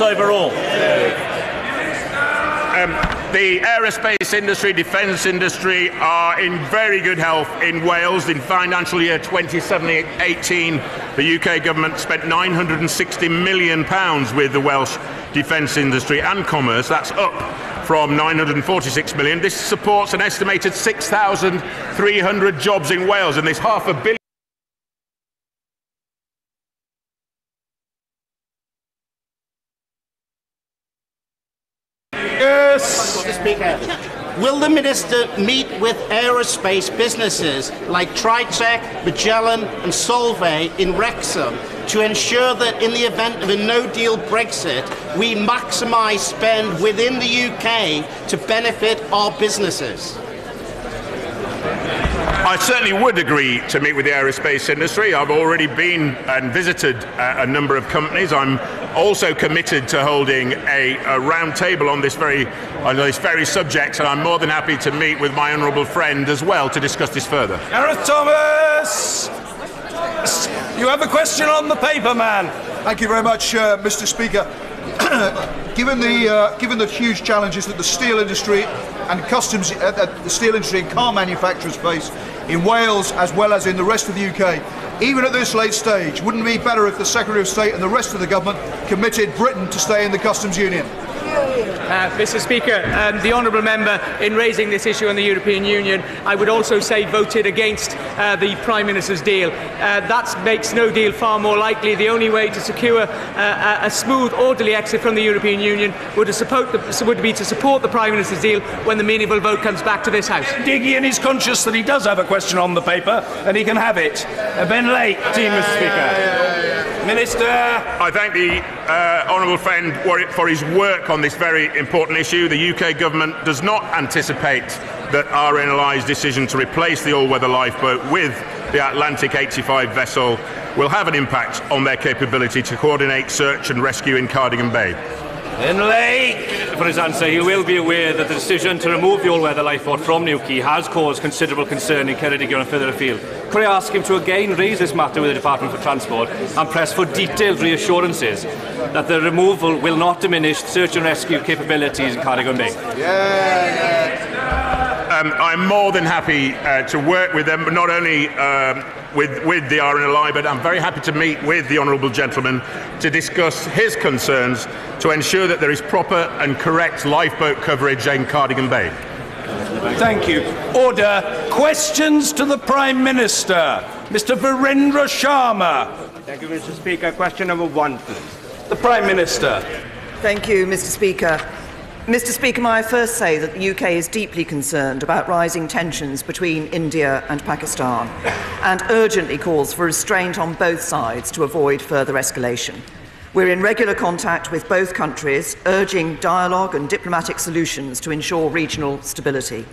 Overall. The aerospace industry, defence industry are in very good health in Wales. In financial year 2017-18, the UK government spent £960 million with the Welsh defence industry and commerce. That's up from £946 million. This supports an estimated 6,300 jobs in Wales, and there's £500 million. Mr. Speaker, will the Minister meet with aerospace businesses like Tritech, Magellan and Solvay in Wrexham to ensure that in the event of a no-deal Brexit, we maximise spend within the UK to benefit our businesses? I certainly would agree to meet with the aerospace industry. I've already been and visited a number of companies. I'm also committed to holding a round table on this very subject, and I'm more than happy to meet with my honourable friend as well to discuss this further. Gareth Thomas! You have a question on the paper, man. Thank you very much, Mr. Speaker. Given the huge challenges that the steel industry and customs, the steel industry and car manufacturers face in Wales as well as in the rest of the UK, even at this late stage, wouldn't it be better if the Secretary of State and the rest of the government committed Britain to stay in the customs union? Mr. Speaker, the honourable member, in raising this issue on the European Union, I would also say voted against the Prime Minister's deal. That makes no deal far more likely. The only way to secure a smooth, orderly exit from the European Union would be to support the Prime Minister's deal when the meaningful vote comes back to this House. Diggy, and he's conscious that he does have a question on the paper, and he can have it. Ben Lake, Mr. Speaker. Minister. I thank the honourable friend for his work on this very important issue. The UK government does not anticipate that RNLI's decision to replace the all-weather lifeboat with the Atlantic 85 vessel will have an impact on their capability to coordinate search and rescue in Cardigan Bay. For his answer, he will be aware that the decision to remove the all-weather lifeboat from Newquay has caused considerable concern in Ceredigion and further afield. Could I ask him to again raise this matter with the Department for Transport and press for detailed reassurances that the removal will not diminish search and rescue capabilities in Cardigan Bay? I'm more than happy to work with them, but not only with the RNLI, but I'm very happy to meet with the honourable gentleman to discuss his concerns to ensure that there is proper and correct lifeboat coverage in Cardigan Bay. Thank you. Order. Questions to the Prime Minister. Mr. Virendra Sharma. Thank you, Mr. Speaker. Question number 1, please. The Prime Minister. Thank you, Mr. Speaker. Mr. Speaker, may I first say that the UK is deeply concerned about rising tensions between India and Pakistan and urgently calls for restraint on both sides to avoid further escalation. We're in regular contact with both countries, urging dialogue and diplomatic solutions to ensure regional stability.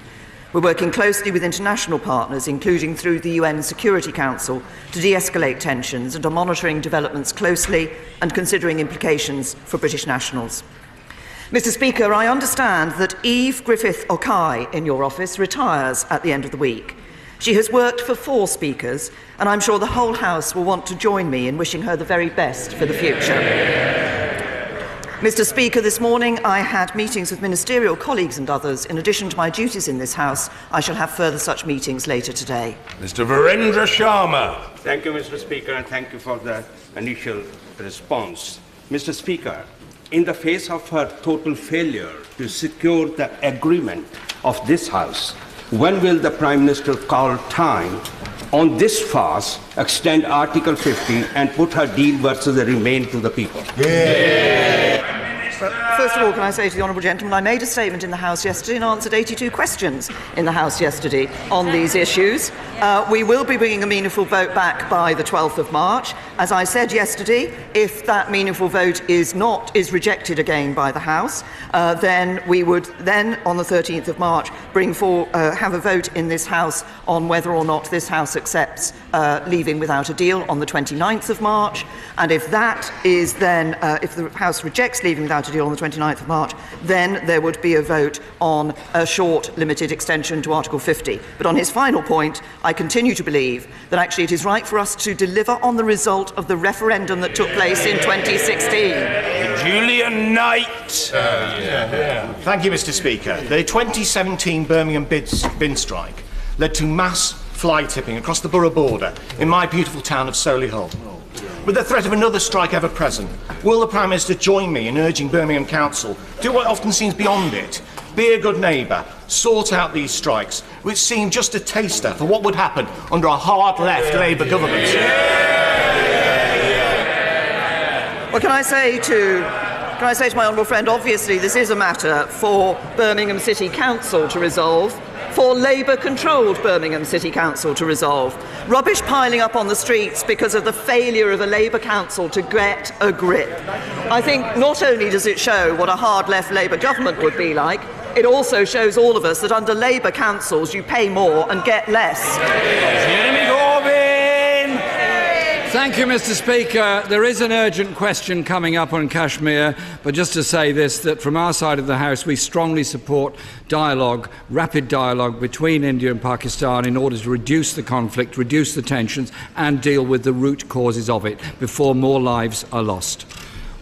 We're working closely with international partners, including through the UN Security Council, to de-escalate tensions and are monitoring developments closely and considering implications for British nationals. Mr. Speaker, I understand that Eve Griffith-Okai in your office retires at the end of the week. She has worked for 4 speakers, and I'm sure the whole House will want to join me in wishing her the very best for the future. Mr. Speaker, this morning I had meetings with ministerial colleagues and others. In addition to my duties in this House, I shall have further such meetings later today. Mr. Virendra Sharma. Thank you, Mr. Speaker, and thank you for the initial response. Mr. Speaker, in the face of her total failure to secure the agreement of this House, when will the Prime Minister call time on this farce, extend Article 50 and put her deal versus the Remain to the people? First of all, can I say to the honourable gentleman, I made a statement in the House yesterday and answered 82 questions in the House yesterday on these issues. We will be bringing a meaningful vote back by the 12th of March. As I said yesterday, if that meaningful vote is rejected again by the House, then we would then, on the 13th of March, have a vote in this House on whether or not this House accepts leaving without a deal on the 29th of March. And if that is then, if the House rejects leaving without a deal on the 29th of March, then there would be a vote on a short, limited extension to Article 50. But on his final point, I continue to believe that actually it is right for us to deliver on the result of the referendum that took place in 2016. Julian Knight. Thank you, Mr. Speaker. The 2017 Birmingham bin strike led to mass fly tipping across the borough border in my beautiful town of Solihull. With the threat of another strike ever present, will the Prime Minister join me in urging Birmingham Council to do what often seems beyond it? Be a good neighbour, sort out these strikes, which seem just a taster for what would happen under a hard-left Labour government. Well, can I say to my honourable friend, obviously this is a matter for Birmingham City Council to resolve, for Labour-controlled Birmingham City Council to resolve. Rubbish piling up on the streets because of the failure of a Labour council to get a grip. I think not only does it show what a hard-left Labour government would be like, it also shows all of us that under Labour councils you pay more and get less. Thank you, Mr. Speaker. There is an urgent question coming up on Kashmir, but just to say this, that from our side of the House we strongly support dialogue, rapid dialogue between India and Pakistan in order to reduce the conflict, reduce the tensions and deal with the root causes of it before more lives are lost.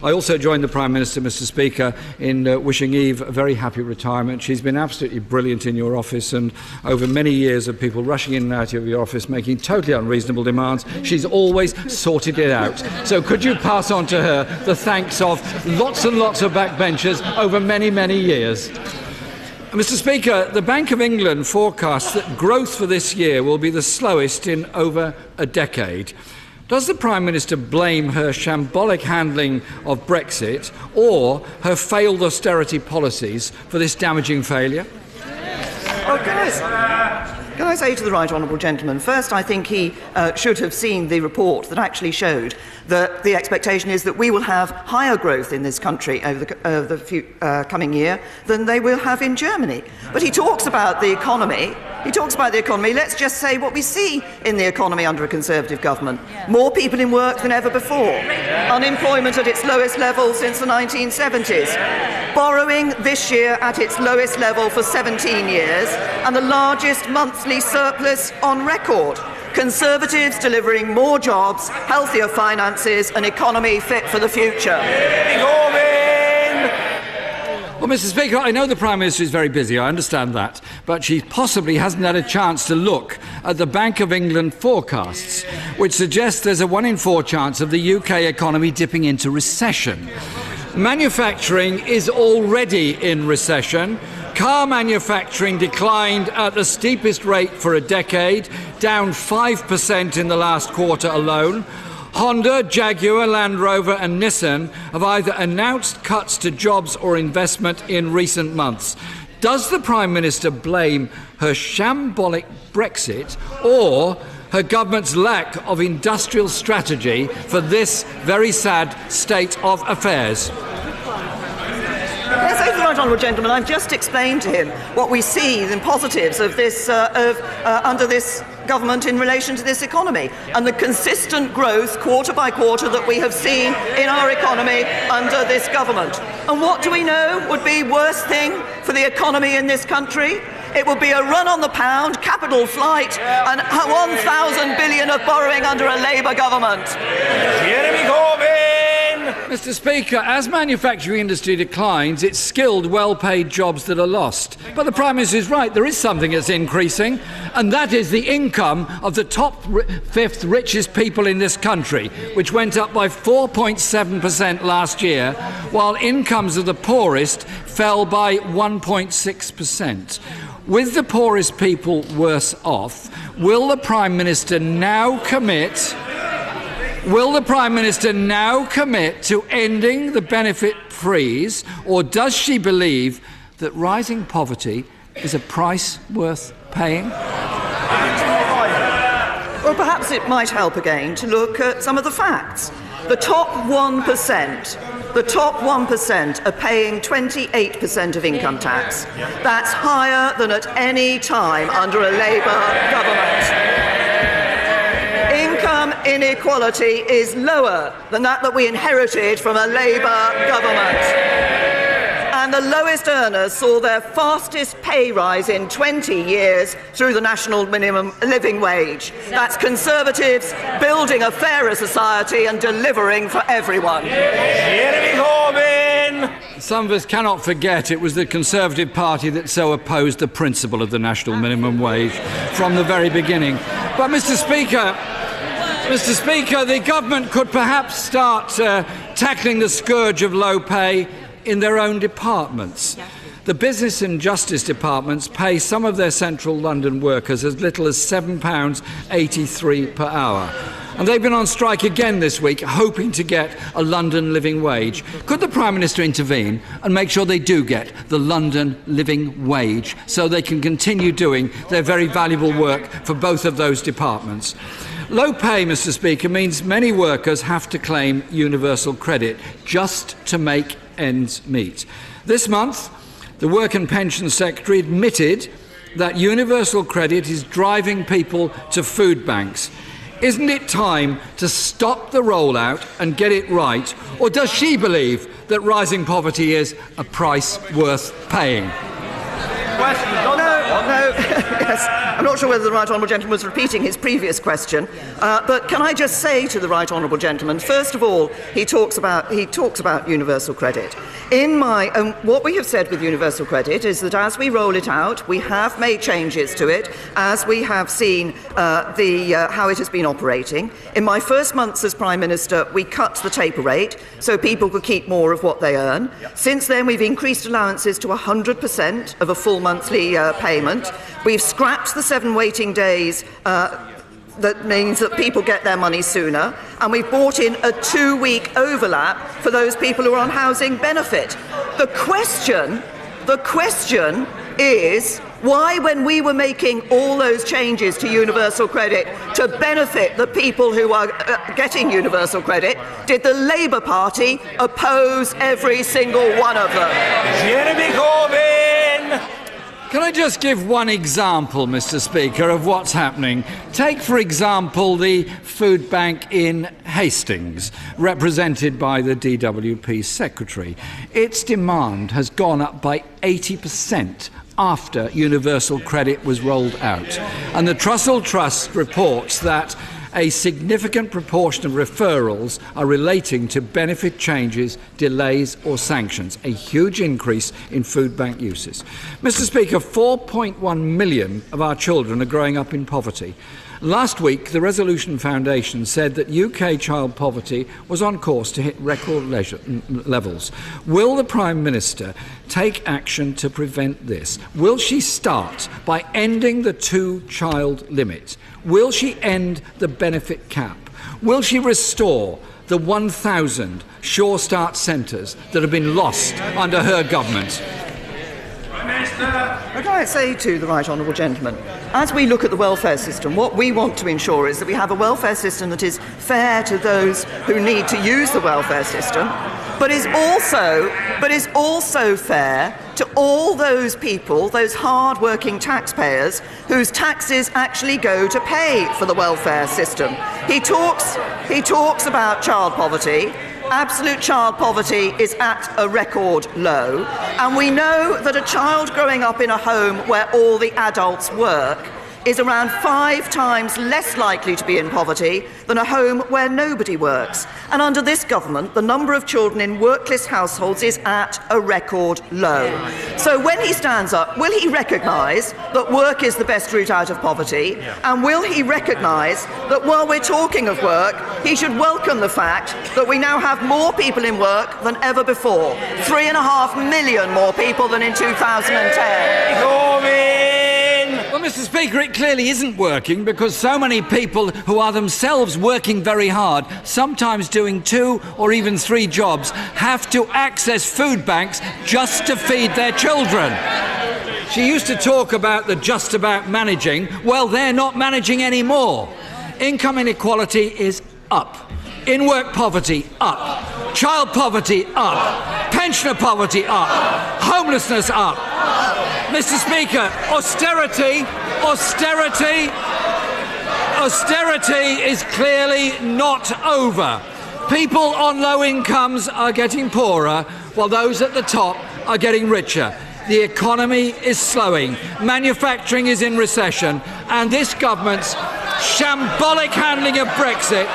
I also join the Prime Minister, Mr. Speaker, in wishing Eve a very happy retirement. She's been absolutely brilliant in your office, and over many years of people rushing in and out of your office making totally unreasonable demands, she's always sorted it out. So could you pass on to her the thanks of lots and lots of backbenchers over many, many years? Mr. Speaker, the Bank of England forecasts that growth for this year will be the slowest in over a decade. Does the Prime Minister blame her shambolic handling of Brexit or her failed austerity policies for this damaging failure? Well, can I say to the right honourable gentleman, first I think he should have seen the report that actually showed that the expectation is that we will have higher growth in this country over the coming year than they will have in Germany. But he talks about the economy. Let's just say what we see in the economy under a Conservative government. More people in work than ever before. Unemployment at its lowest level since the 1970s. Borrowing this year at its lowest level for 17 years. And the largest monthly surplus on record. Conservatives delivering more jobs, healthier finances, an economy fit for the future. Well, Mr. Speaker, I know the Prime Minister is very busy, I understand that, but she possibly hasn't had a chance to look at the Bank of England forecasts, which suggest there's a 1 in 4 chance of the UK economy dipping into recession. Manufacturing is already in recession. Car manufacturing declined at the steepest rate for a decade, down 5% in the last quarter alone. Honda, Jaguar, Land Rover and Nissan have either announced cuts to jobs or investment in recent months. Does the Prime Minister blame her shambolic Brexit or her government's lack of industrial strategy for this very sad state of affairs? Yes, the right honourable gentleman, I've just explained to him what we see in positives of this under this government in relation to this economy and the consistent growth quarter by quarter that we have seen in our economy under this government. And what do we know would be worst thing for the economy in this country? It would be a run on the pound, capital flight and 1,000 billion of borrowing under a Labour government. Jeremy Corbyn! Mr. Speaker, as manufacturing industry declines, it's skilled, well-paid jobs that are lost. But the Prime Minister is right, there is something that's increasing, and that is the income of the top 5th richest people in this country, which went up by 4.7% last year, while incomes of the poorest fell by 1.6%. With the poorest people worse off, will the Prime Minister now commit to ending the benefit freeze, or does she believe that rising poverty is a price worth paying? Well, perhaps it might help again to look at some of the facts. The top 1% are paying 28% of income tax. That's higher than at any time under a Labour government. Income inequality is lower than that we inherited from a Labour government. And the lowest earners saw their fastest pay rise in 20 years through the national minimum living wage. That's Conservatives building a fairer society and delivering for everyone. Jeremy Corbyn! Some of us cannot forget it was the Conservative Party that so opposed the principle of the national minimum wage from the very beginning. But, Mr. Speaker, the government could perhaps start tackling the scourge of low pay in their own departments. The Business and Justice departments pay some of their central London workers as little as £7.83 per hour. And they've been on strike again this week, hoping to get a London living wage. Could the Prime Minister intervene and make sure they do get the London living wage so they can continue doing their very valuable work for both of those departments? Low pay, Mr. Speaker, means many workers have to claim universal credit just to make ends meet. This month, the Work and Pensions Secretary admitted that universal credit is driving people to food banks. Isn't it time to stop the rollout and get it right? Or does she believe that rising poverty is a price worth paying? No. Yes. I'm not sure whether the Right Honourable Gentleman was repeating his previous question, but can I just say to the Right Honourable Gentleman, first of all, he talks about universal credit. In my what we have said with universal credit is that as we roll it out, we have made changes to it, as we have seen how it has been operating. In my first months as Prime Minister, we cut the taper rate so people could keep more of what they earn. Since then, we've increased allowances to 100% of a full monthly payment. We've scrapped the 7 waiting days. That means that people get their money sooner, and we've brought in a 2-week overlap for those people who are on housing benefit. The question is why, when we were making all those changes to universal credit to benefit the people who are getting universal credit, did the Labour Party oppose every single one of them? Jeremy Corbyn! Can I just give one example, Mr. Speaker, of what's happening? Take, for example, the food bank in Hastings, represented by the DWP Secretary. Its demand has gone up by 80% after universal credit was rolled out. And the Trussell Trust reports that a significant proportion of referrals are relating to benefit changes, delays or sanctions, a huge increase in food bank uses. Mr. Speaker, 4.1 million of our children are growing up in poverty. Last week, the Resolution Foundation said that UK child poverty was on course to hit record levels. Will the Prime Minister take action to prevent this? Will she start by ending the 2-child limit? Will she end the benefit cap? Will she restore the 1,000 Sure Start centres that have been lost under her government? What can I say to the Right Honourable Gentleman? As we look at the welfare system, what we want to ensure is that we have a welfare system that is fair to those who need to use the welfare system, but is also fair to all those people, those hard-working taxpayers, whose taxes actually go to pay for the welfare system. He talks about child poverty. Absolute child poverty is at a record low, and we know that a child growing up in a home where all the adults work is around 5 times less likely to be in poverty than a home where nobody works. And under this government, the number of children in workless households is at a record low. So when he stands up, will he recognise that work is the best route out of poverty? And will he recognise that while we're talking of work, he should welcome the fact that we now have more people in work than ever before? 3.5 million more people than in 2010. Well, Mr. Speaker, it clearly isn't working because so many people who are themselves working very hard, sometimes doing 2 or even 3 jobs, have to access food banks just to feed their children. She used to talk about the just about managing. Well, they're not managing anymore. Income inequality is up. In-work poverty, up. Child poverty, up. Pensioner poverty, up. Homelessness, up. Mr. Speaker, austerity is clearly not over. People on low incomes are getting poorer, while those at the top are getting richer. The economy is slowing, manufacturing is in recession, and this government's shambolic handling of Brexit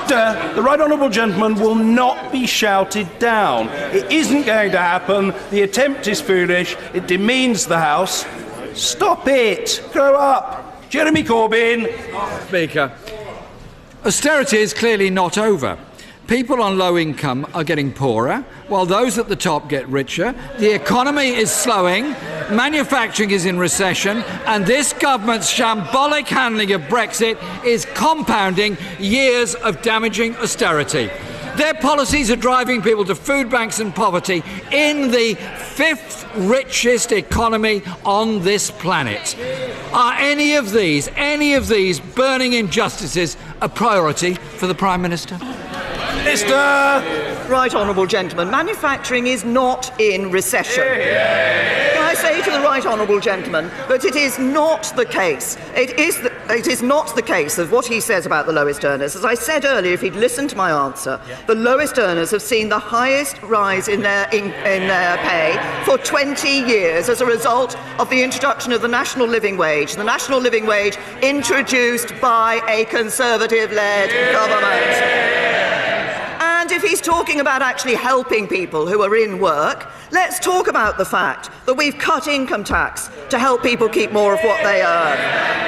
The right honourable gentleman will not be shouted down. It isn't going to happen. The attempt is foolish. It demeans the House. Stop it. Grow up. Jeremy Corbyn. Speaker, austerity is clearly not over. People on low income are getting poorer, while those at the top get richer. The economy is slowing, manufacturing is in recession, and this government's shambolic handling of Brexit is compounding years of damaging austerity. Their policies are driving people to food banks and poverty in the fifth richest economy on this planet. Are any of these burning injustices a priority for the Prime Minister? Right honourable gentleman, manufacturing is not in recession. Can I say to the right honourable gentleman that it is not the case. It is not the case of what he says about the lowest earners. As I said earlier, if he'd listened to my answer, the lowest earners have seen the highest rise in their pay for 20 years as a result of the introduction of the national living wage. The national living wage introduced by a Conservative-led government. And if he's talking about actually helping people who are in work, let's talk about the fact that we've cut income tax to help people keep more of what they earn.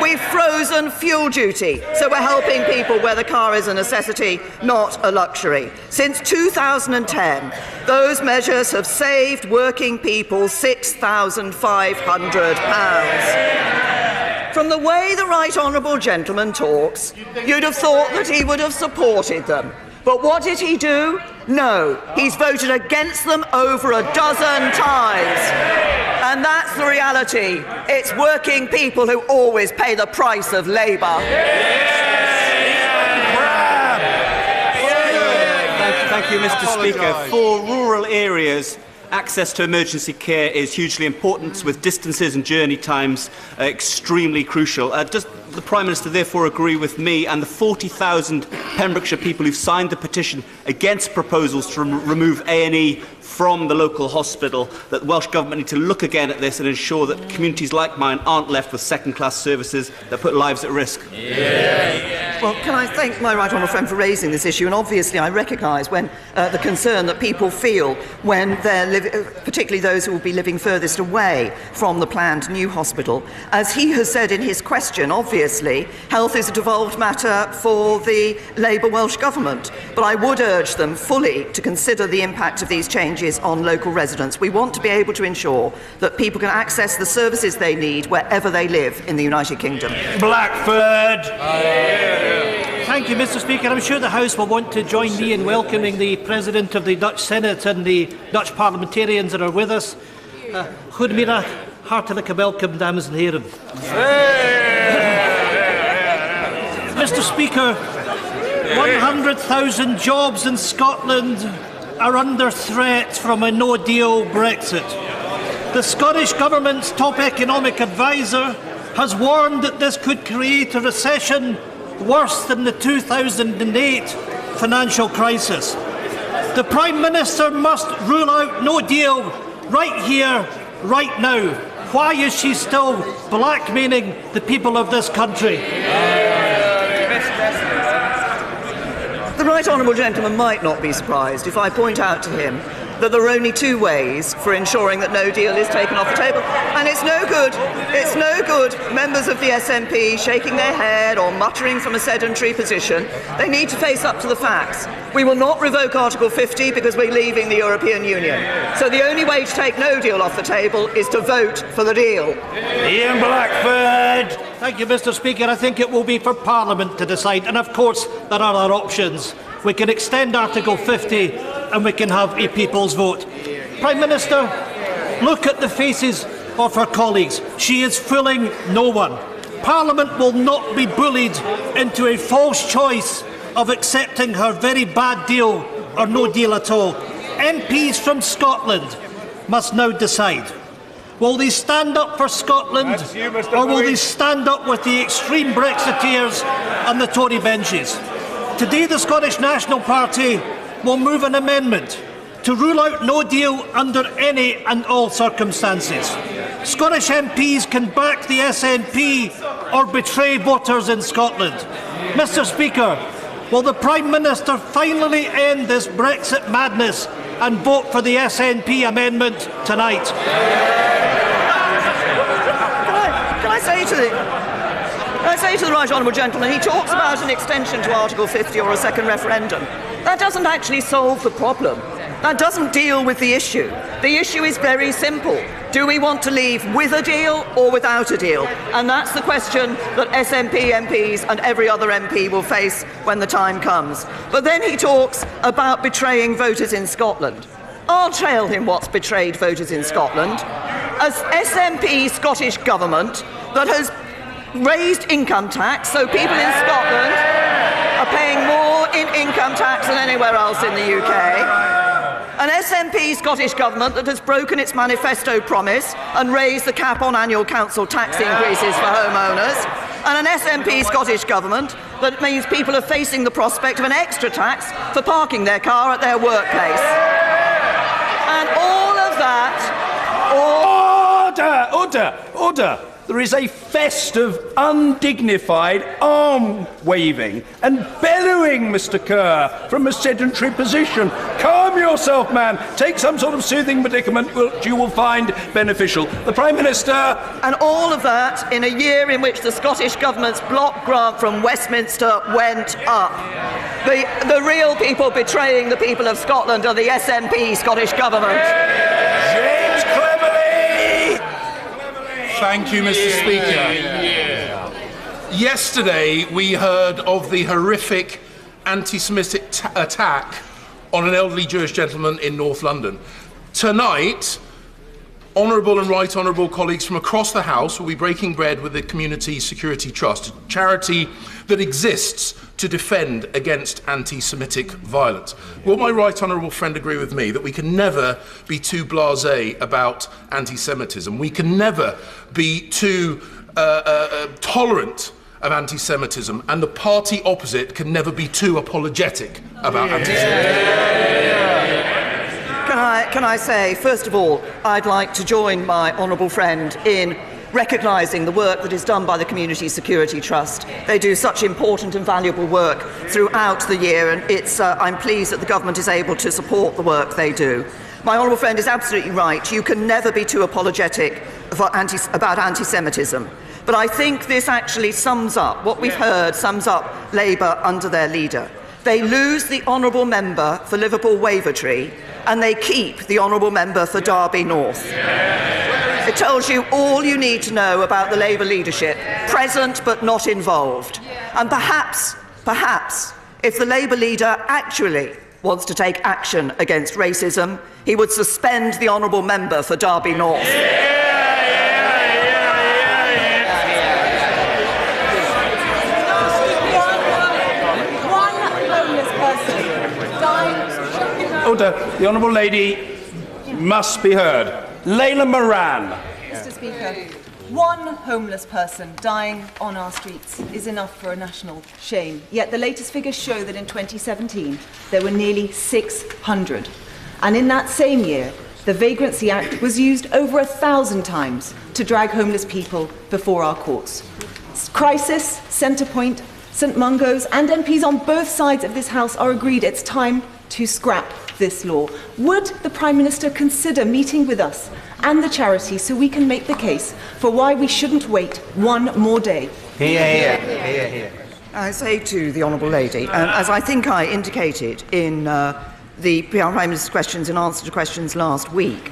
We've frozen fuel duty, so we're helping people where the car is a necessity, not a luxury. Since 2010, those measures have saved working people £6,500. From the way the right honourable gentleman talks, you'd have thought that he would have supported them. But what did he do? No, he's voted against them over a dozen times. And that's the reality. It's working people who always pay the price of labour. Thank you, Mr. Speaker. For rural areas, access to emergency care is hugely important, with distances and journey times extremely crucial. Does the Prime Minister therefore agree with me and the 40,000 Pembrokeshire people who've signed the petition against proposals to remove A&E from the local hospital that the Welsh Government need to look again at this and ensure that communities like mine aren't left with second-class services that put lives at risk? Well, can I thank my right honourable friend for raising this issue? And obviously I recognise when the concern that people feel when they're particularly those who will be living furthest away from the planned new hospital. As he has said in his question, obviously health is a devolved matter for the Labour Welsh Government. But I would urge them fully to consider the impact of these changes on local residents. We want to be able to ensure that people can access the services they need wherever they live in the United Kingdom. Blackford. Thank you, Mr. Speaker. I'm sure the House will want to join me in welcoming the President of the Dutch Senate and the Dutch parliamentarians that are with us. Goedemiddag, hartelijke welkom, dames en heren. Mr. Speaker, 100,000 jobs in Scotland are under threat from a no-deal Brexit. The Scottish Government's top economic advisor has warned that this could create a recession worse than the 2008 financial crisis. The Prime Minister must rule out no deal right here, right now. Why is she still blackmailing the people of this country? The right honourable gentleman might not be surprised if I point out to him that there are only two ways for ensuring that no deal is taken off the table. And it's no good members of the SNP shaking their head or muttering from a sedentary position. They need to face up to the facts. We will not revoke Article 50 because we're leaving the European Union. So the only way to take no deal off the table is to vote for the deal. Ian Blackford. Thank you, Mr. Speaker. I think it will be for Parliament to decide. And of course, there are other options. We can extend Article 50 and we can have a people's vote. Prime Minister, look at the faces of her colleagues. She is fooling no one. Parliament will not be bullied into a false choice of accepting her very bad deal or no deal at all. MPs from Scotland must now decide. Will they stand up for Scotland or will they stand up with the extreme Brexiteers and the Tory benches? Today the Scottish National Party will move an amendment to rule out no deal under any and all circumstances. Scottish MPs can back the SNP or betray voters in Scotland. Mr. Speaker, Will the Prime Minister finally end this Brexit madness and vote for the SNP amendment tonight? Can I say to the Right Honourable Gentleman, he talks about an extension to Article 50 or a second referendum. That doesn't actually solve the problem. That doesn't deal with the issue. The issue is very simple. Do we want to leave with a deal or without a deal? And that's the question that SNP MPs and every other MP will face when the time comes. But then he talks about betraying voters in Scotland. I'll tell him what's betrayed voters in Scotland. As SNP Scottish Government that has raised income tax, so people in Scotland are paying more in income tax than anywhere else in the UK. An SNP Scottish Government that has broken its manifesto promise and raised the cap on annual council tax increases for homeowners. And an SNP Scottish Government that means people are facing the prospect of an extra tax for parking their car at their workplace. And all of that... Order! There is a fest of undignified arm-waving and bellowing, Mr Kerr, from a sedentary position. Calm yourself, man. Take some sort of soothing medicament which you will find beneficial. The Prime Minister... And all of that in a year in which the Scottish Government's block grant from Westminster went up. The real people betraying the people of Scotland are the SNP Scottish Government. James Cleverly! Thank you, Mr. Speaker. Yesterday, we heard of the horrific anti-Semitic attack on an elderly Jewish gentleman in North London. Tonight, honourable and right honourable colleagues from across the House will be breaking bread with the Community Security Trust, a charity that exists to defend against anti-Semitic violence. Will my right honourable friend agree with me that we can never be too blasé about anti-Semitism? We can never be too tolerant of anti-Semitism, and the party opposite can never be too apologetic about anti-Semitism. Can I say, first of all, I'd like to join my honourable friend in recognising the work that is done by the Community Security Trust. They do such important and valuable work throughout the year, and I'm pleased that the government is able to support the work they do. My honourable friend is absolutely right. You can never be too apologetic about anti-Semitism. But I think this actually sums up, what we've heard sums up Labour under their leader. They lose the honourable member for Liverpool Wavertree, and they keep the honourable member for Derby North. It tells you all you need to know about the Labour leadership, present but not involved. And perhaps, if the Labour leader actually wants to take action against racism, he would suspend the honourable member for Derby North. Order. The honourable lady must be heard. Layla Moran. Mr. Speaker, one homeless person dying on our streets is enough for a national shame. Yet the latest figures show that in 2017 there were nearly 600. And in that same year, the Vagrancy Act was used over 1,000 times to drag homeless people before our courts. Crisis, Centrepoint, St Mungo's and MPs on both sides of this House are agreed it's time to scrap this law. Would the Prime Minister consider meeting with us and the charity so we can make the case for why we shouldn't wait one more day? Hear. I say to the honourable lady, as I think I indicated in the Prime Minister's questions in answer to questions last week,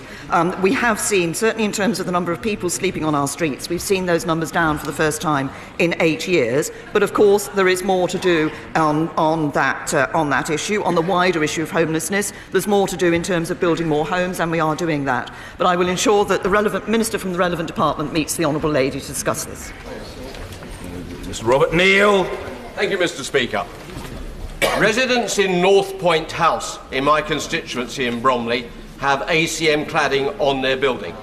we have seen, certainly in terms of the number of people sleeping on our streets, we've seen those numbers down for the first time in 8 years. But of course, there is more to do on that issue, on the wider issue of homelessness. There's more to do in terms of building more homes, and we are doing that. But I will ensure that the relevant minister from the relevant department meets the honourable lady to discuss this. Mr. Robert Neal. Thank you, Mr. Speaker. Residents in North Point House, in my constituency in Bromley, have ACM cladding on their building.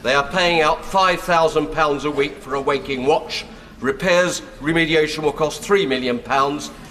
They are paying out £5,000 a week for a waking watch. Repairs, remediation will cost £3 million.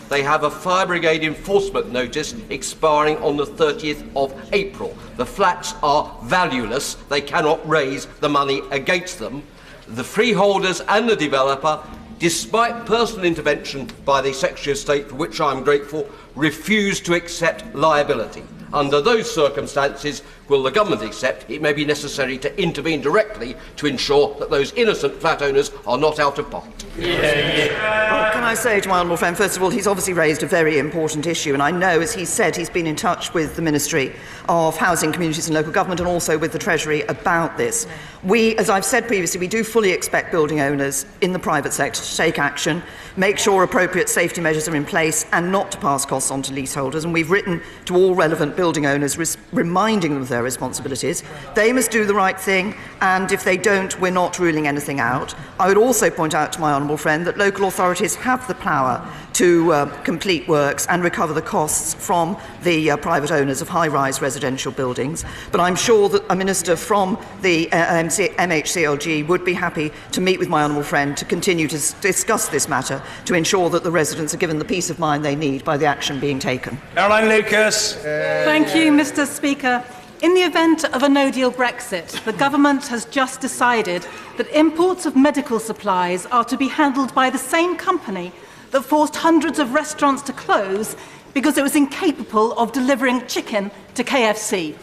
They have a fire brigade enforcement notice expiring on the 30th of April. The flats are valueless. They cannot raise the money against them. The freeholders and the developer despite personal intervention by the Secretary of State, for which I am grateful, refused to accept liability. Under those circumstances, will the government accept it may be necessary to intervene directly to ensure that those innocent flat owners are not out of pocket? Well, can I say to my honourable friend, first of all, he's obviously raised a very important issue, and I know, as he said, he's been in touch with the Ministry of Housing, Communities and Local Government and also with the Treasury about this. We, as I've said previously, we do fully expect building owners in the private sector to take action, make sure appropriate safety measures are in place and not to pass costs on to leaseholders, and we've written to all relevant building owners reminding them of their responsibilities. They must do the right thing, and if they don't, we're not ruling anything out. I would also point out to my honourable friend that local authorities have the power to complete works and recover the costs from the private owners of high-rise residential buildings. But I'm sure that a minister from the MHCLG would be happy to meet with my honourable friend to continue to discuss this matter to ensure that the residents are given the peace of mind they need by the action being taken. Caroline Lucas. Thank you, Mr. Speaker. In the event of a no-deal Brexit, the government has just decided that imports of medical supplies are to be handled by the same company that forced hundreds of restaurants to close because it was incapable of delivering chicken to KFC.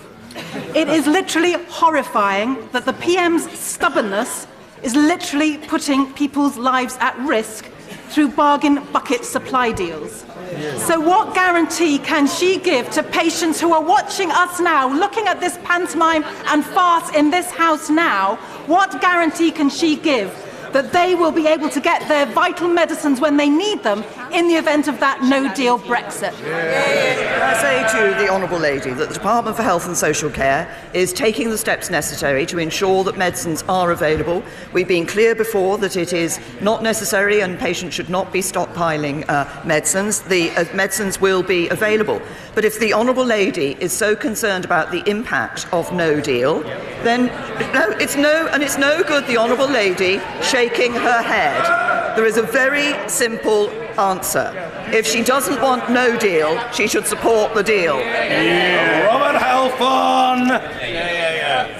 It is literally horrifying that the PM's stubbornness is literally putting people's lives at risk through bargain bucket supply deals. So what guarantee can she give to patients who are watching us now, looking at this pantomime and farce in this House now? What guarantee can she give that they will be able to get their vital medicines when they need them in the event of that no-deal Brexit? I say to the Honourable Lady that the Department for Health and Social Care is taking the steps necessary to ensure that medicines are available. We've been clear before that it is not necessary and patients should not be stockpiling medicines. The medicines will be available. But if the Honourable Lady is so concerned about the impact of no deal, then it's no good the Honourable Lady shaking her head. There is a very simple answer. If she doesn't want no deal, she should support the deal. Robert Halfon.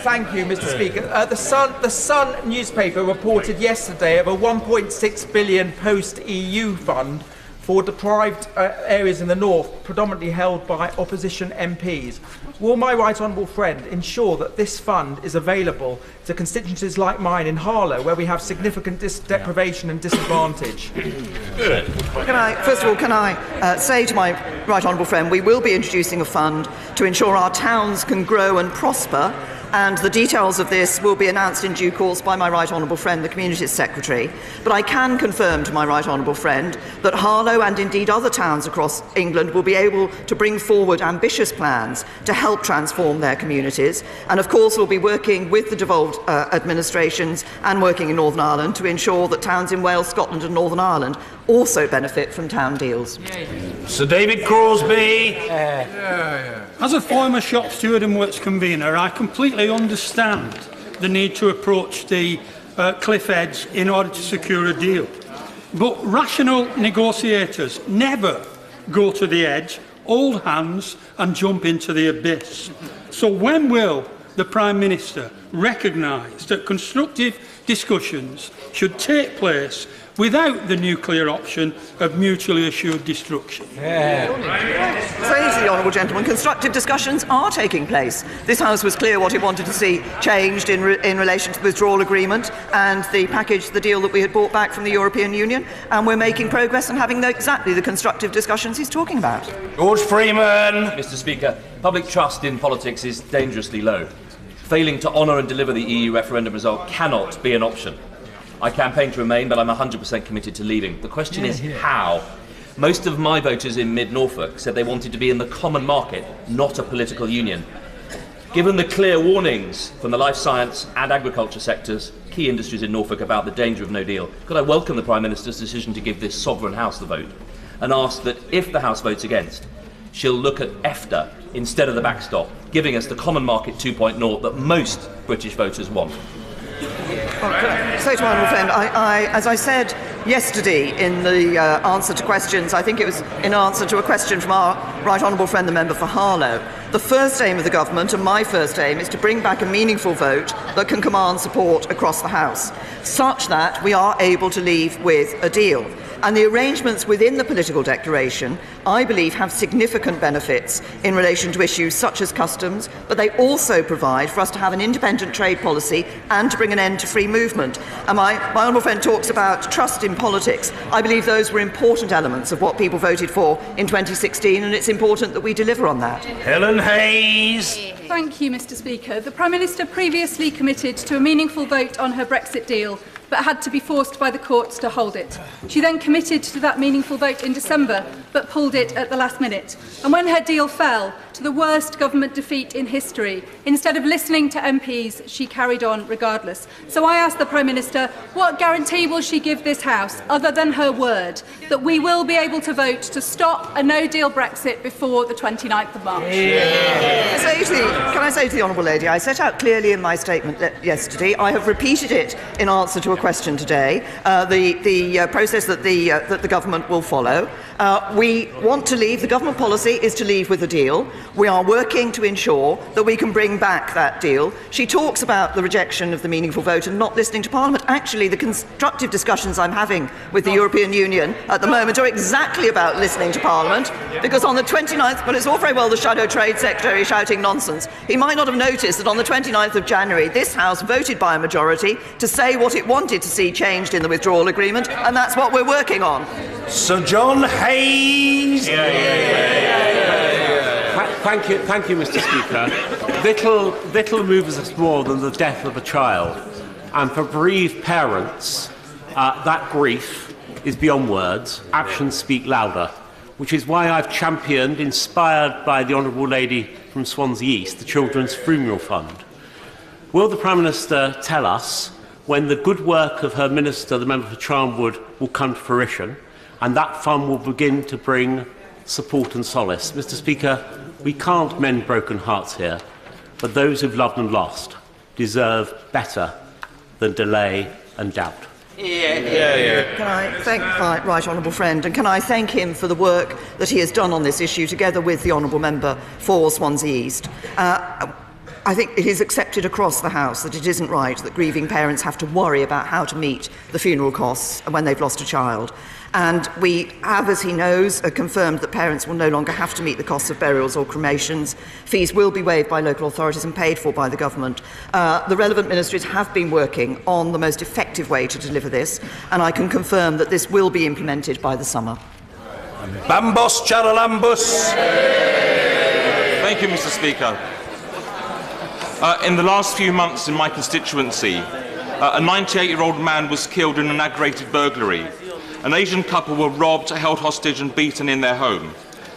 Thank you, Mr. Speaker. The Sun newspaper reported yesterday of a 1.6 billion post-EU fund for deprived areas in the north, predominantly held by opposition MPs. Will my right honourable friend ensure that this fund is available to constituencies like mine in Harlow, where we have significant deprivation and disadvantage? First of all, can I say to my right honourable friend, we will be introducing a fund to ensure our towns can grow and prosper, and the details of this will be announced in due course by my right honourable friend, the Communities Secretary. But I can confirm to my right honourable friend that Harlow and indeed other towns across England will be able to bring forward ambitious plans to help transform their communities. And of course we'll be working with the devolved administrations and working in Northern Ireland to ensure that towns in Wales, Scotland and Northern Ireland also benefit from town deals. Sir David Crosby. As a former shop steward and works convener, I completely understand the need to approach the cliff edge in order to secure a deal. But rational negotiators never go to the edge, hold hands and jump into the abyss. So when will the Prime Minister recognise that constructive discussions should take place without the nuclear option of mutually assured destruction? Say to the honourable gentleman, constructive discussions are taking place. This House was clear what it wanted to see changed in relation to the withdrawal agreement and the package, the deal that we had brought back from the European Union, and we're making progress and having exactly the constructive discussions he's talking about. George Freeman. Mr. Speaker, public trust in politics is dangerously low. Failing to honour and deliver the EU referendum result cannot be an option. I campaigned to remain, but I'm 100% committed to leaving. The question is how. Most of my voters in mid-Norfolk said they wanted to be in the common market, not a political union. Given the clear warnings from the life science and agriculture sectors, key industries in Norfolk, about the danger of no deal, could I welcome the Prime Minister's decision to give this sovereign House the vote and ask that if the House votes against, she'll look at EFTA instead of the backstop, giving us the common market 2.0 that most British voters want. Say to my honourable friend, as I said yesterday in the answer to questions, I think it was in answer to a question from our right honourable friend, the member for Harlow, The first aim of the government, and my first aim, is to bring back a meaningful vote that can command support across the House, such that we are able to leave with a deal. And the arrangements within the political declaration, I believe, have significant benefits in relation to issues such as customs, but they also provide for us to have an independent trade policy and to bring an end to free movement. And my honourable friend talks about trust in politics. I believe those were important elements of what people voted for in 2016, and it's important that we deliver on that. Helen Hayes. Thank you, Mr. Speaker. The Prime Minister previously committed to a meaningful vote on her Brexit deal, but had to be forced by the courts to hold it. She then committed to that meaningful vote in December, but pulled it at the last minute. And when her deal fell, to the worst government defeat in history, instead of listening to MPs, she carried on regardless. So I ask the Prime Minister, what guarantee will she give this House, other than her word, that we will be able to vote to stop a no-deal Brexit before the 29th of March? Can I say to the Honourable Lady, I set out clearly in my statement yesterday, I have repeated it in answer to a question today, the process that the government will follow. We want to leave, the government policy is to leave with a deal. We are working to ensure that we can bring back that deal. She talks about the rejection of the meaningful vote and not listening to Parliament. Actually, the constructive discussions I'm having with the European Union at the moment are exactly about listening to Parliament, because on the 29th, well, it's all very well the Shadow Trade Secretary shouting nonsense. He might not have noticed that on the 29th of January, this House voted by a majority to say what it wanted to see changed in the withdrawal agreement, and that's what we're working on. Sir John Hayes. Thank you, Mr. Speaker. Little moves us more than the death of a child, and for bereaved parents, that grief is beyond words. Actions speak louder, which is why I've championed, inspired by the Honourable Lady from Swansea East, the Children's Funeral Fund. Will the Prime Minister tell us when the good work of her Minister, the member for Charnwood, will come to fruition, and that fund will begin to bring support and solace? Mr. Speaker, we can't mend broken hearts here, but those who've loved and lost deserve better than delay and doubt. Can I thank my right honourable friend, and can I thank him for the work that he has done on this issue together with the honourable member for Swansea East. I think it is accepted across the House that it isn't right that grieving parents have to worry about how to meet the funeral costs when they've lost a child. And we have, as he knows, confirmed that parents will no longer have to meet the costs of burials or cremations. Fees will be waived by local authorities and paid for by the government. The relevant ministries have been working on the most effective way to deliver this, and I can confirm that this will be implemented by the summer. Bambos Charalambus. Thank you, Mr. Speaker. In the last few months in my constituency, a 98-year-old man was killed in an aggravated burglary. An Asian couple were robbed, held hostage and beaten in their home.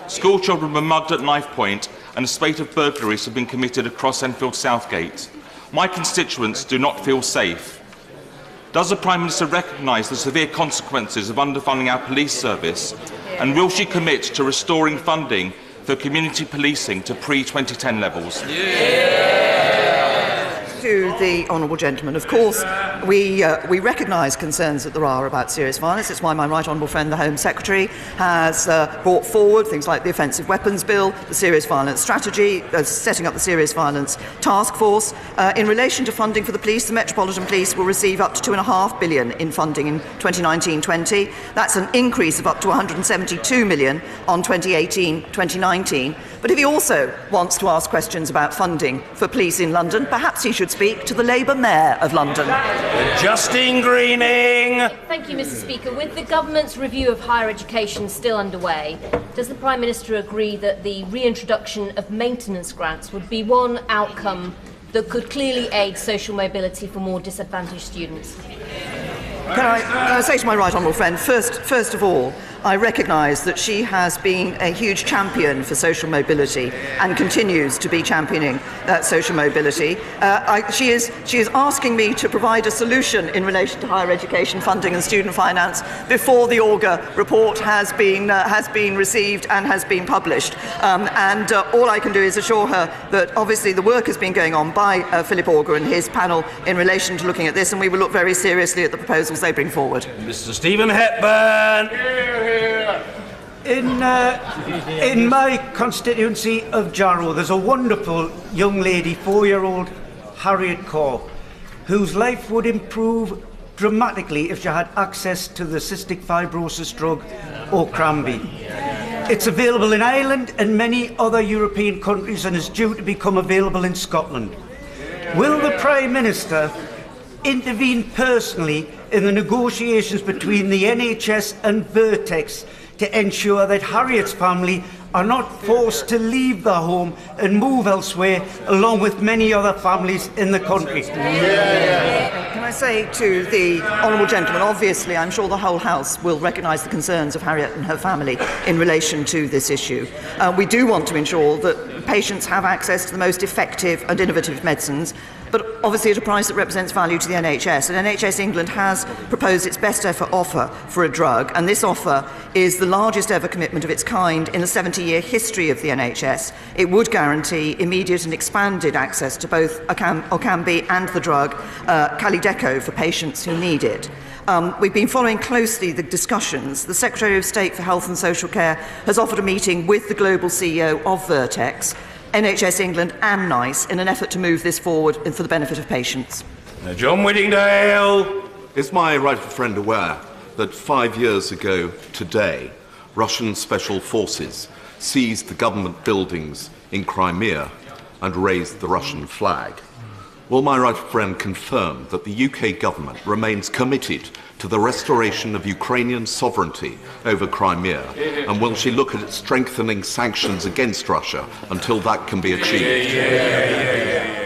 School children were mugged at knife point, and a spate of burglaries have been committed across Enfield Southgate. My constituents do not feel safe. Does the Prime Minister recognise the severe consequences of underfunding our police service, and will she commit to restoring funding for community policing to pre-2010 levels? To the honourable gentleman, of course, we recognise concerns that there are about serious violence. It's why my right honourable friend, the Home Secretary, has brought forward things like the Offensive Weapons Bill, the Serious Violence Strategy, setting up the Serious Violence Task Force. In relation to funding for the police, the Metropolitan Police will receive up to £2.5 billion in funding in 2019-20. That's an increase of up to £172 million on 2018-2019. But if he also wants to ask questions about funding for police in London, perhaps he should speak to the Labour Mayor of London. Justine Greening. Thank you, Mr. Speaker. With the government's review of higher education still underway, does the Prime Minister agree that the reintroduction of maintenance grants would be one outcome that could clearly aid social mobility for more disadvantaged students? Can I say to my right honourable friend, first of all, I recognise that she has been a huge champion for social mobility and continues to be championing social mobility. She is asking me to provide a solution in relation to higher education funding and student finance before the Auger report has been received and has been published. All I can do is assure her that obviously the work has been going on by Philip Auger and his panel in relation to looking at this, and we will look very seriously at the proposals they bring forward. Mr. Stephen Hepburn. In my constituency of Jarrow, there's a wonderful young lady, 4-year-old Harriet Corr, whose life would improve dramatically if she had access to the cystic fibrosis drug Ocrambi. It's available in Ireland and many other European countries and is due to become available in Scotland. Will the Prime Minister intervene personally in the negotiations between the NHS and Vertex to ensure that Harriet's family are not forced to leave their home and move elsewhere, along with many other families in the country? Can I say to the honourable gentleman, obviously I'm sure the whole House will recognise the concerns of Harriet and her family in relation to this issue. We do want to ensure that patients have access to the most effective and innovative medicines, but obviously at a price that represents value to the NHS. And NHS England has proposed its best ever offer for a drug, and this offer is the largest ever commitment of its kind in the 70-year history of the NHS. It would guarantee immediate and expanded access to both Ocambi and the drug Calideco for patients who need it. We've been following closely the discussions. The Secretary of State for Health and Social Care has offered a meeting with the global CEO of Vertex, NHS England and NICE in an effort to move this forward and for the benefit of patients. John Whittingdale. Is my right friend aware that 5 years ago today, Russian special forces seized the government buildings in Crimea and raised the Russian flag? Will my right friend confirm that the UK government remains committed to the restoration of Ukrainian sovereignty over Crimea, and will she look at strengthening sanctions against Russia until that can be achieved?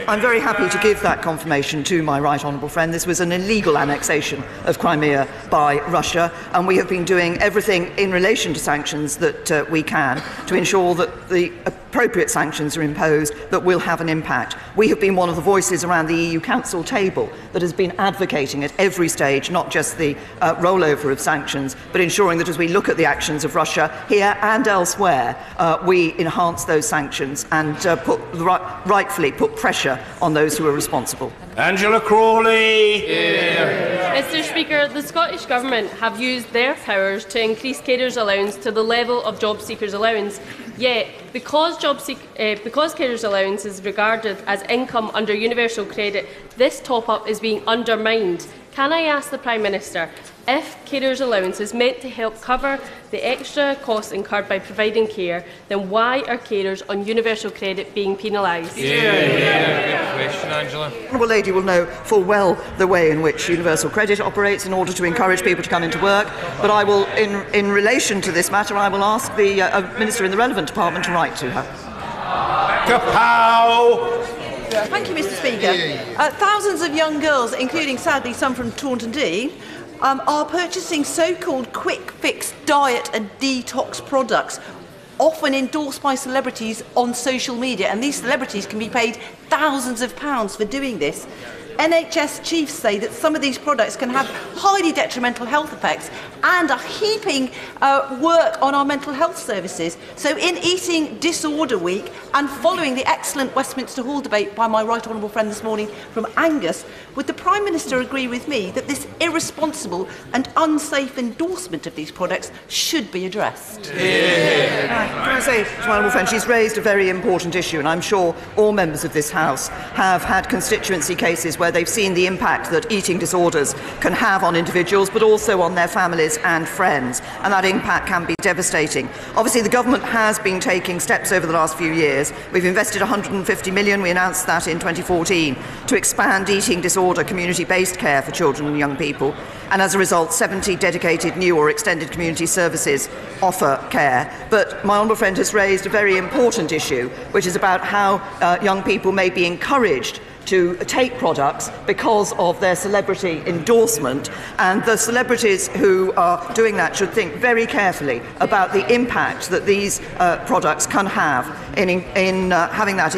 I'm very happy to give that confirmation to my right honourable friend. This was an illegal annexation of Crimea by Russia, and we have been doing everything in relation to sanctions that we can to ensure that the appropriate sanctions are imposed that will have an impact. We have been one of the voices around the EU Council table that has been advocating at every stage, not just the rollover of sanctions, but ensuring that as we look at the actions of Russia here and elsewhere, we enhance those sanctions and rightfully put pressure on those who are responsible. Angela Crawley. Mr Speaker, the Scottish Government have used their powers to increase carers' allowance to the level of job seekers' allowance. Yet, because carers' allowance is regarded as income under universal credit, this top-up is being undermined. Can I ask the Prime Minister, if carers' allowance is meant to help cover the extra costs incurred by providing care, then why are carers on universal credit being penalised? Good question, Angela. The Honourable Lady will know full well the way in which universal credit operates in order to encourage people to come into work, but I will, in relation to this matter, I will ask the Minister in the relevant department to write to her. Kapow! Thank you, Mr Speaker. Thousands of young girls, including sadly some from Taunton Deane, are purchasing so-called quick-fix diet and detox products, often endorsed by celebrities on social media, and these celebrities can be paid thousands of pounds for doing this. NHS chiefs say that some of these products can have highly detrimental health effects and are heaping work on our mental health services. So in Eating Disorder Week and following the excellent Westminster Hall debate by my right honourable friend this morning from Angus, would the Prime Minister agree with me that this irresponsible and unsafe endorsement of these products should be addressed? Can I say to my honourable friend, she's raised a very important issue, and I'm sure all members of this House have had constituency cases where they've seen the impact that eating disorders can have on individuals, but also on their families and friends, and that impact can be devastating. Obviously, the government has been taking steps over the last few years. We've invested £150 million, we announced that in 2014, to expand eating disorder community-based care for children and young people, and as a result 70 dedicated new or extended community services offer care. But my honourable friend has raised a very important issue, which is about how young people may be encouraged to take products because of their celebrity endorsement, and the celebrities who are doing that should think very carefully about the impact that these products can have in having that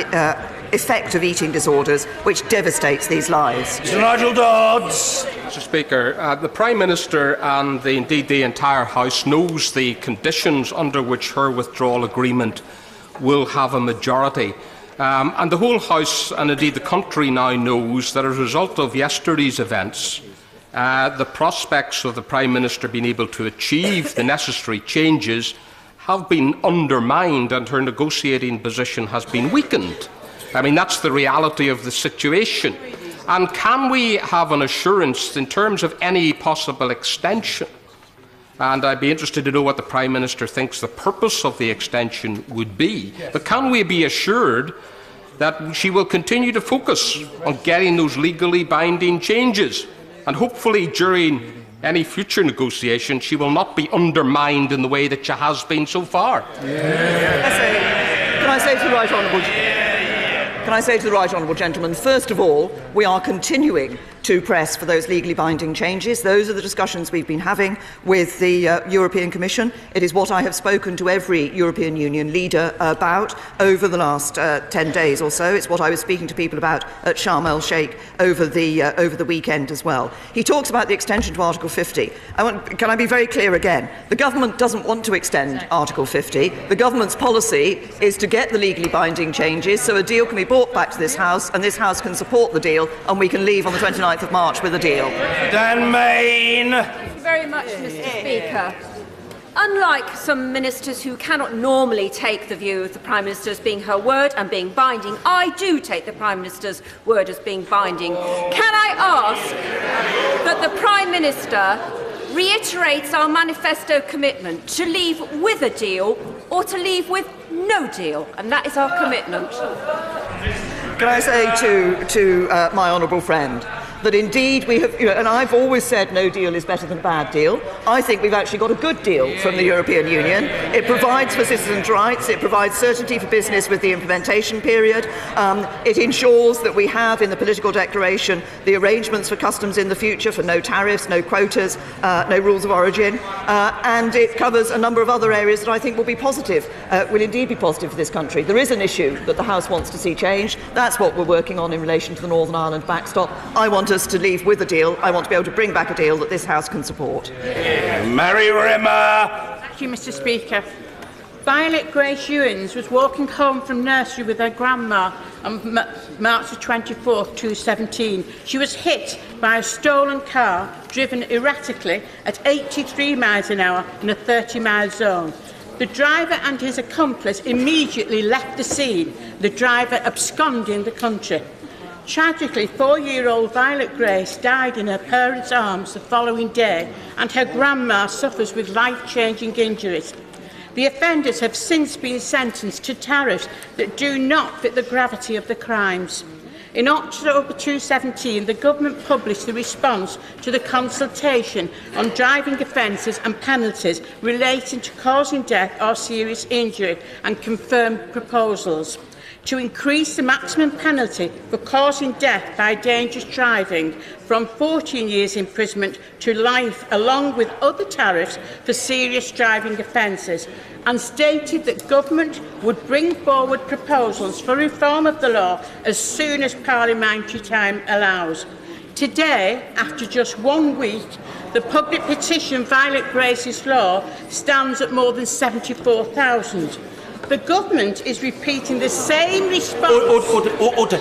effect of eating disorders, which devastates these lives. Mr Nigel Dodds. Mr Speaker, the Prime Minister and indeed the entire House knows the conditions under which her withdrawal agreement will have a majority. And the whole House and indeed the country now knows that as a result of yesterday's events, the prospects of the Prime Minister being able to achieve the necessary changes have been undermined and her negotiating position has been weakened. I mean, that's the reality of the situation. And can we have an assurance in terms of any possible extension? And I'd be interested to know what the Prime Minister thinks the purpose of the extension would be. But can we be assured that she will continue to focus on getting those legally binding changes? And hopefully during any future negotiation she will not be undermined in the way that she has been so far. Can I say to the right honourable gentleman, first of all, we are continuing to press for those legally binding changes. Those are the discussions we've been having with the European Commission. It is what I have spoken to every European Union leader about over the last 10 days or so. It's what I was speaking to people about at Sharm el-Sheikh over the weekend as well. He talks about the extension to Article 50. Can I be very clear again? The government doesn't want to extend Article 50. The government's policy is to get the legally binding changes so a deal can be brought back to this House and this House can support the deal and we can leave on the 29th of March with a deal. Dan Main. Thank you very much, Mr. Speaker. Unlike some ministers who cannot normally take the view of the Prime Minister as being her word and being binding, I do take the Prime Minister's word as being binding. Can I ask that the Prime Minister reiterates our manifesto commitment to leave with a deal or to leave with no deal? And that is our commitment. Can I say to my honourable friend that indeed we have, and I've always said no deal is better than a bad deal. I think we've actually got a good deal from the European Union. It provides for citizens' rights, it provides certainty for business with the implementation period, it ensures that we have in the political declaration the arrangements for customs in the future for no tariffs, no quotas, no rules of origin, and it covers a number of other areas that I think will be positive, will indeed be positive for this country. There is an issue that the House wants to see changed. That's what we're working on in relation to the Northern Ireland backstop. I want us to leave with a deal. I want to be able to bring back a deal that this House can support. Mary Rimmer. Thank you, Mr. Speaker. Violet Grace Ewins was walking home from nursery with her grandma on March 24, 2017. She was hit by a stolen car driven erratically at 83 miles an hour in a 30-mile zone. The driver and his accomplice immediately left the scene, the driver absconding the country. Tragically, 4-year-old Violet Grace died in her parents' arms the following day, and her grandma suffers with life-changing injuries. The offenders have since been sentenced to tariffs that do not fit the gravity of the crimes. In October 2017, the government published the response to the consultation on driving offences and penalties relating to causing death or serious injury and confirmed proposals to increase the maximum penalty for causing death by dangerous driving from 14 years imprisonment to life, along with other tariffs for serious driving offences, and stated that government would bring forward proposals for reform of the law as soon as parliamentary time allows. Today, after just 1 week, the public petition Violet Grace's Law stands at more than 74,000. The government is repeating the same response. Order.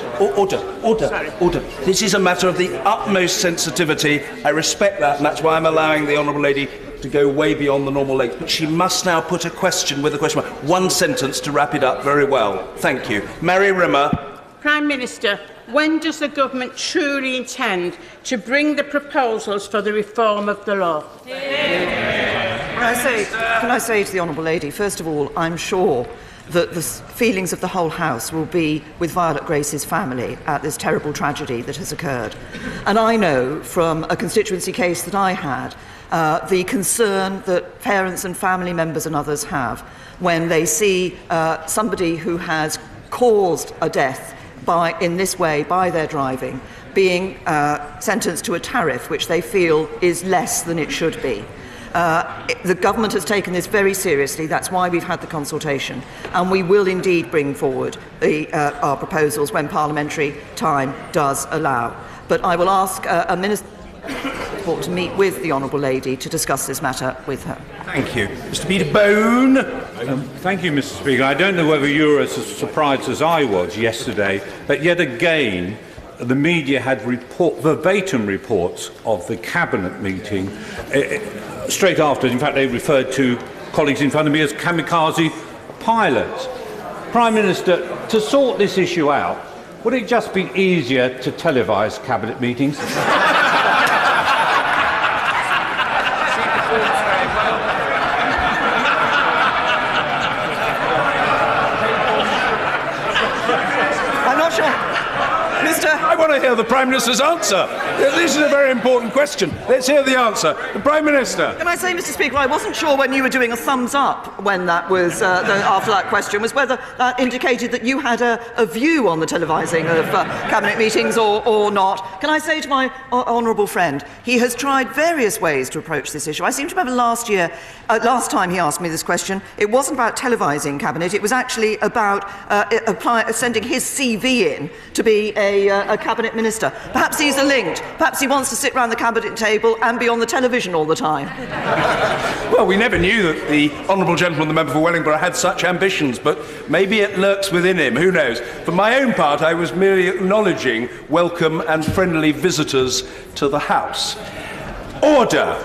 This is a matter of the utmost sensitivity. I respect that, and that's why I'm allowing the honourable lady to go way beyond the normal length. But she must now put a question with a question mark. One sentence to wrap it up very well. Thank you. Mary Rimmer. Prime Minister, when does the government truly intend to bring the proposals for the reform of the law? Can I say to the honourable lady, first of all, I'm sure that the feelings of the whole House will be with Violet Grace's family at this terrible tragedy that has occurred. And I know from a constituency case that I had the concern that parents and family members and others have when they see somebody who has caused a death in this way by their driving being sentenced to a tariff which they feel is less than it should be. The government has taken this very seriously. That's why we've had the consultation, and we will indeed bring forward our proposals when parliamentary time does allow. But I will ask a minister to meet with the honourable lady to discuss this matter with her. Thank you. Mr. Peter Bone. Thank you, Mr. Speaker. I don't know whether you were as surprised as I was yesterday, but yet again the media had verbatim reports of the Cabinet meeting straight after. In fact, they referred to colleagues in front of me as kamikaze pilots. Prime Minister, to sort this issue out, would it just be easier to televise cabinet meetings? I'm not sure. I want to hear the Prime Minister's answer. This is a very important question. Let's hear the answer. The Prime Minister. Can I say, Mr. Speaker, I wasn't sure when you were doing a thumbs up when that was, after that question, was whether that indicated that you had a view on the televising of cabinet meetings or not. Can I say to my honourable friend, he has tried various ways to approach this issue. I seem to remember last time he asked me this question, it wasn't about televising cabinet, it was actually about sending his CV in to be a cabinet minister. Perhaps these are linked. Perhaps he wants to sit round the cabinet table and be on the television all the time. Well, we never knew that the honourable gentleman, the member for Wellingborough, had such ambitions, but maybe it lurks within him, who knows. For my own part, I was merely acknowledging welcome and friendly visitors to the House. Order.